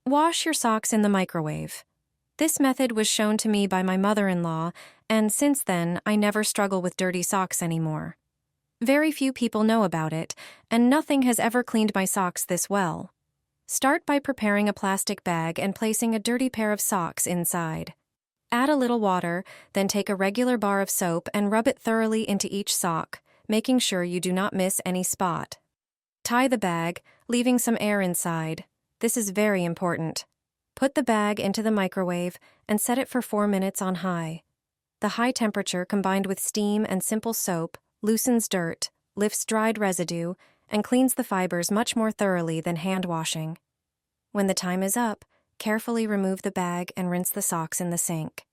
Wash your socks in the microwave. This method was shown to me by my mother-in-law, and since then, I never struggle with dirty socks anymore. Very few people know about it, and nothing has ever cleaned my socks this well. Start by preparing a plastic bag and placing a dirty pair of socks inside. Add a little water, then take a regular bar of soap and rub it thoroughly into each sock, making sure you do not miss any spot. Tie the bag, leaving some air inside. This is very important. Put the bag into the microwave and set it for 4 minutes on high. The high temperature combined with steam and simple soap loosens dirt, lifts dried residue, and cleans the fibers much more thoroughly than hand washing. When the time is up, carefully remove the bag and rinse the socks in the sink.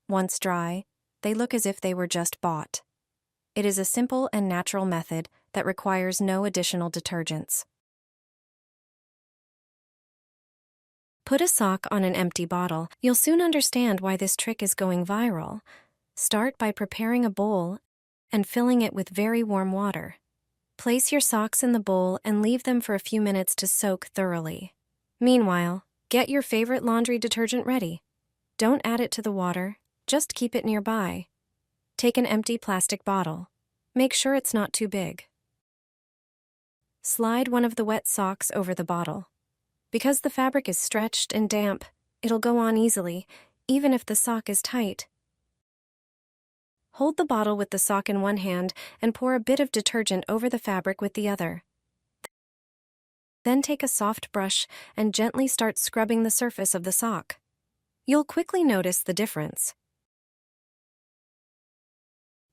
Once dry, they look as if they were just bought. It is a simple and natural method that requires no additional detergents. Put a sock on an empty bottle. You'll soon understand why this trick is going viral. Start by preparing a bowl and filling it with very warm water. Place your socks in the bowl and leave them for a few minutes to soak thoroughly. Meanwhile, get your favorite laundry detergent ready. Don't add it to the water, just keep it nearby. Take an empty plastic bottle. Make sure it's not too big. Slide one of the wet socks over the bottle. Because the fabric is stretched and damp, it'll go on easily, even if the sock is tight. Hold the bottle with the sock in one hand and pour a bit of detergent over the fabric with the other. Then take a soft brush and gently start scrubbing the surface of the sock. You'll quickly notice the difference.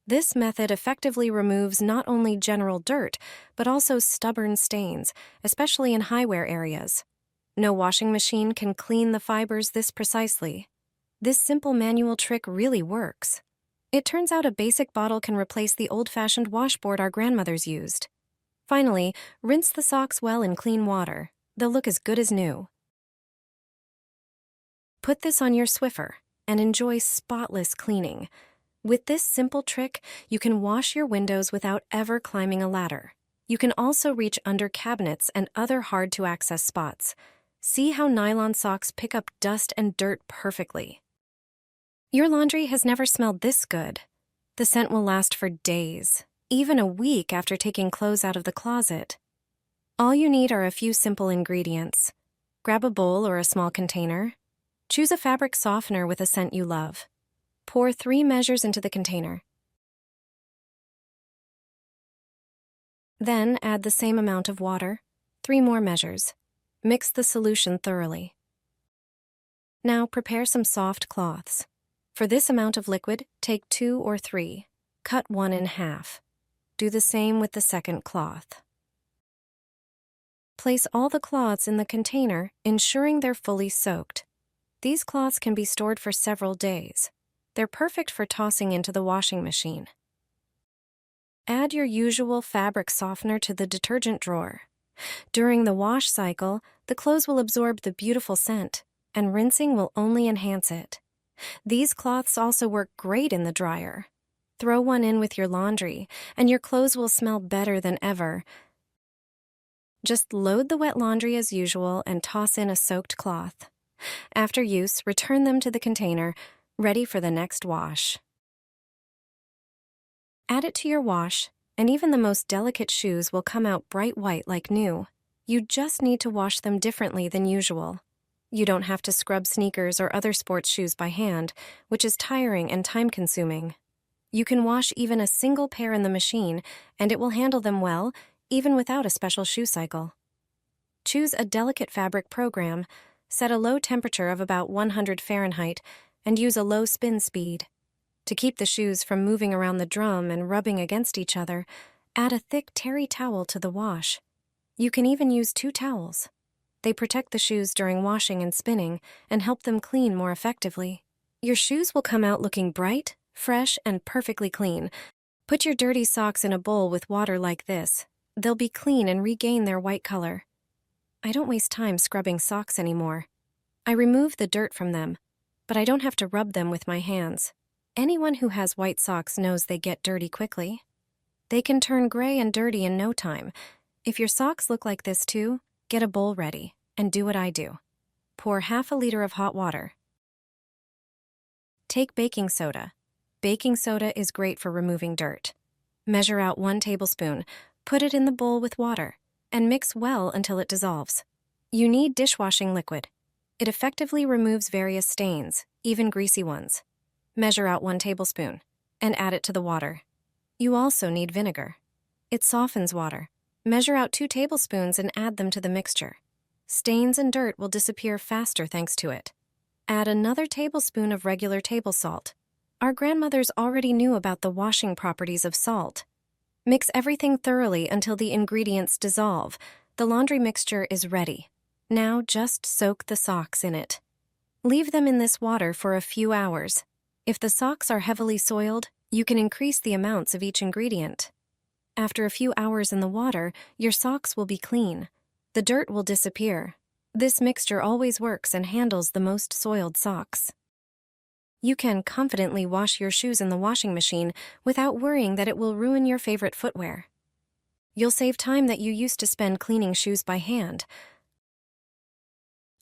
This method effectively removes not only general dirt, but also stubborn stains, especially in high-wear areas. No washing machine can clean the fibers this precisely. This simple manual trick really works. It turns out a basic bottle can replace the old-fashioned washboard our grandmothers used. Finally, rinse the socks well in clean water. They'll look as good as new. Put this on your Swiffer and enjoy spotless cleaning. With this simple trick, you can wash your windows without ever climbing a ladder. You can also reach under cabinets and other hard-to-access spots. See how nylon socks pick up dust and dirt perfectly. Your laundry has never smelled this good. The scent will last for days, even a week after taking clothes out of the closet. All you need are a few simple ingredients. Grab a bowl or a small container. Choose a fabric softener with a scent you love. Pour 3 measures into the container. Then add the same amount of water, 3 more measures. Mix the solution thoroughly. Now prepare some soft cloths. For this amount of liquid, take 2 or 3. Cut one in half. Do the same with the second cloth. Place all the cloths in the container, ensuring they're fully soaked. These cloths can be stored for several days. They're perfect for tossing into the washing machine. Add your usual fabric softener to the detergent drawer. During the wash cycle, the clothes will absorb the beautiful scent, and rinsing will only enhance it. These cloths also work great in the dryer. Throw one in with your laundry, and your clothes will smell better than ever. Just load the wet laundry as usual and toss in a soaked cloth. After use, return them to the container, ready for the next wash. Add it to your wash, and even the most delicate shoes will come out bright white like new. You just need to wash them differently than usual. You don't have to scrub sneakers or other sports shoes by hand, which is tiring and time-consuming. You can wash even a single pair in the machine, and it will handle them well, even without a special shoe cycle. Choose a delicate fabric program, set a low temperature of about 100 Fahrenheit, and use a low spin speed. To keep the shoes from moving around the drum and rubbing against each other, add a thick terry towel to the wash. You can even use 2 towels. They protect the shoes during washing and spinning and help them clean more effectively. Your shoes will come out looking bright, fresh, and perfectly clean. Put your dirty socks in a bowl with water like this. They'll be clean and regain their white color. I don't waste time scrubbing socks anymore. I remove the dirt from them, but I don't have to rub them with my hands. Anyone who has white socks knows they get dirty quickly. They can turn gray and dirty in no time. If your socks look like this too, get a bowl ready and do what I do. pour half a liter of hot water. Take baking soda. Baking soda is great for removing dirt. Measure out 1 tablespoon, put it in the bowl with water, and mix well until it dissolves. You need dishwashing liquid. It effectively removes various stains, even greasy ones. Measure out 1 tablespoon, and add it to the water. You also need vinegar. It softens water. Measure out 2 tablespoons and add them to the mixture. Stains and dirt will disappear faster thanks to it. Add another tablespoon of regular table salt. Our grandmothers already knew about the washing properties of salt. Mix everything thoroughly until the ingredients dissolve. The laundry mixture is ready. Now just soak the socks in it. Leave them in this water for a few hours. If the socks are heavily soiled, you can increase the amounts of each ingredient. After a few hours in the water, your socks will be clean. The dirt will disappear. This mixture always works and handles the most soiled socks. You can confidently wash your shoes in the washing machine without worrying that it will ruin your favorite footwear. You'll save time that you used to spend cleaning shoes by hand.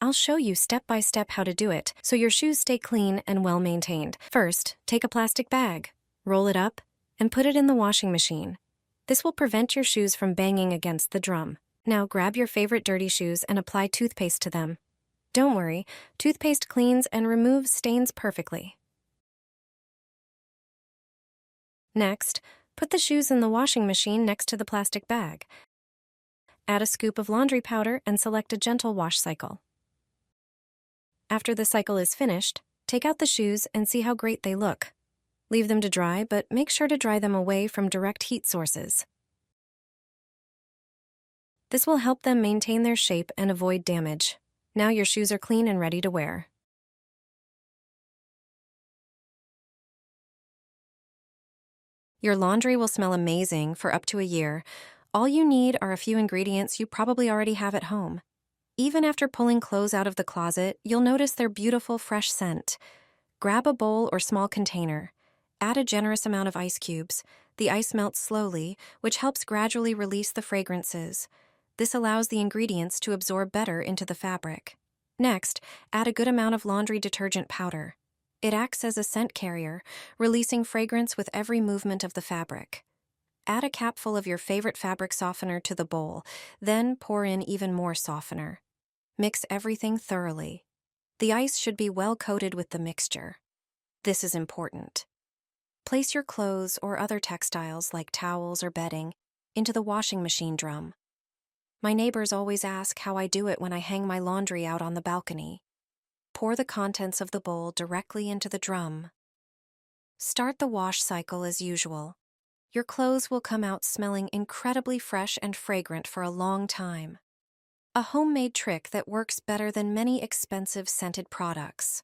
I'll show you step by step how to do it so your shoes stay clean and well maintained. First, take a plastic bag, roll it up, and put it in the washing machine. This will prevent your shoes from banging against the drum. Now grab your favorite dirty shoes and apply toothpaste to them. Don't worry, toothpaste cleans and removes stains perfectly. Next, put the shoes in the washing machine next to the plastic bag. Add a scoop of laundry powder and select a gentle wash cycle. After the cycle is finished, take out the shoes and see how great they look. Leave them to dry, but make sure to dry them away from direct heat sources. This will help them maintain their shape and avoid damage. Now your shoes are clean and ready to wear. Your laundry will smell amazing for up to a year. All you need are a few ingredients you probably already have at home. Even after pulling clothes out of the closet, you'll notice their beautiful fresh scent. Grab a bowl or small container. Add a generous amount of ice cubes. The ice melts slowly, which helps gradually release the fragrances. This allows the ingredients to absorb better into the fabric. Next, add a good amount of laundry detergent powder. It acts as a scent carrier, releasing fragrance with every movement of the fabric. Add a capful of your favorite fabric softener to the bowl, then pour in even more softener. Mix everything thoroughly. The ice should be well coated with the mixture. This is important. Place your clothes or other textiles like towels or bedding into the washing machine drum. My neighbors always ask how I do it when I hang my laundry out on the balcony. Pour the contents of the bowl directly into the drum. Start the wash cycle as usual. Your clothes will come out smelling incredibly fresh and fragrant for a long time. A homemade trick that works better than many expensive scented products.